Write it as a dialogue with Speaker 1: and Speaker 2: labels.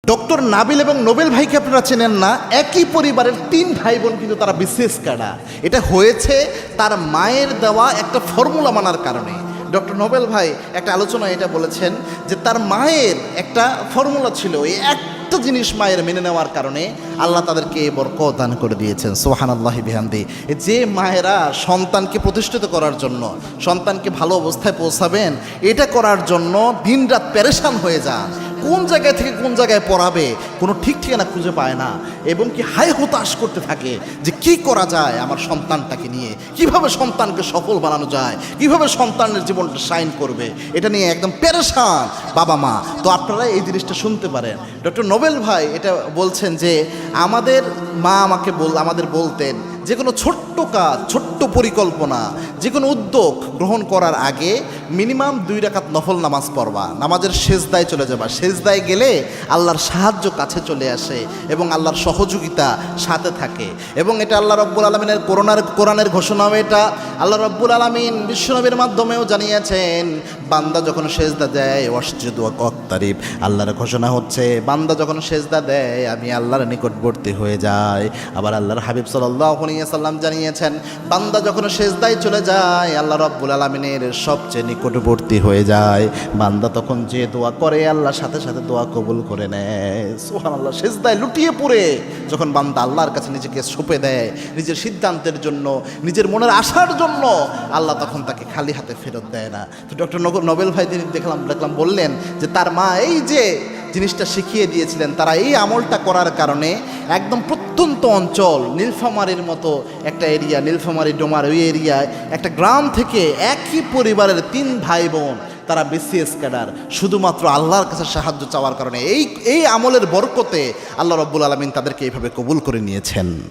Speaker 1: Doctor Nabil এবং Nobel ভাইকে আপনারা চেনেন না? একই পরিবারের তিন ভাই বোন, কিন্তু তারা বিশেষ ক্যাডার। এটা হয়েছে তার মায়ের দেওয়া একটা ফর্মুলা মানার কারণে। ডক্টর নোবেল ভাই একটা আলোচনায় এটা বলেছেন যে তার মায়ের একটা ফর্মুলা ছিল, এই একটা জিনিস মায়ের মেনে নেওয়ার কারণে আল্লাহ তাদেরকে বরকত দান করে দিয়েছেন। সুবহানাল্লাহি বিহামদি। যে মায়েরা সন্তানকে প্রতিষ্ঠিত করার জন্য, সন্তানকে ভালো অবস্থায় পৌঁছাবেন, এটা করার জন্য দিনরাত পেরেশান হয়ে যান, কোন জায়গায় থেকে কোন জায়গায় পড়াবে কোনো ঠিক ঠিকানা খুঁজে পায় না, এবং কি হায় হতাশ করতে থাকে যে কি করা যায় আমার সন্তানটাকে নিয়ে, কিভাবে সন্তানকে সফল বানানো যায়, কিভাবে সন্তানের জীবনটা শাইন করবে, এটা নিয়ে একদম পেরেশান বাবা মা। তো আপনারা এই জিনিসটা শুনতে পারেন। ডক্টর নোবেল ভাই এটা বলছেন যে আমাদের মা আমাদের বলতেন যে কোনো ছোট্ট কাজ, ছোট্ট পরিকল্পনা, যে কোনো উদ্যোগ গ্রহণ করার আগে মিনিমাম 2 রাকাত নফল নামাজ পড়বা, নামাজের সেজদায় চলে যাবা। সেজদায় গেলে আল্লাহর সাহায্য কাছে চলে আসে এবং আল্লাহর সহযোগিতা সাথে থাকে। এবং এটা আল্লাহ রব্বুল আলমিনের কোরআনের ঘোষণাও। এটা আল্লাহ রব্বুল আলমিন বিশ্বনবীর মাধ্যমেও জানিয়েছেন, বান্দা যখন সেজদা দেয় ওয়াসজুদু ওয়াক্তারিব, আল্লাহর ঘোষণা হচ্ছে বান্দা যখন সেজদা দেয় আমি আল্লাহর নিকটবর্তী হয়ে যাই। আবার আল্লাহর হাবিব সাল্লাল্লাহু আলাইহি ওয়াসাল্লাম জানিয়েছেন, বান্দা যখন সেজদায় চলে যায় আল্লাহ রব্বুল আলমিনের সবচেয়ে নিকটবর্তী হয়ে যায়। বান্দা তখন যে দোয়া করে আল্লাহর সাথে সাথে দোয়া কবুল করে নেয়। সুবহানাল্লাহ। সেজদায় লুটিয়ে পড়ে যখন বান্দা আল্লাহর কাছে নিজেকে সঁপে দেয় নিজের সিদ্ধান্তের জন্য, নিজের মনের আশার জন্য, আল্লাহ তখন তাকে খালি হাতে ফেরত দেয় না। তো ডক্টর নোবেল ভাই তিনি দেখলাম বললেন যে তার মা এই যে জিনিসটা শিখিয়ে দিয়েছিলেন, তারা এই আমলটা করার কারণে একদম প্রত্যন্ত অঞ্চল, নীলফামারীর মতো একটা এরিয়া, নীলফামারী ডোমার ওই এরিয়ায় একটা গ্রাম থেকে একই পরিবারের 3 ভাই বোন, তারা বিসিএস ক্যাডার, শুধুমাত্র আল্লাহর কাছে সাহায্য চাওয়ার কারণে এই আমলের বরকতে আল্লাহ রব্বুল আলমিন তাদেরকে এইভাবে কবুল করে নিয়েছেন।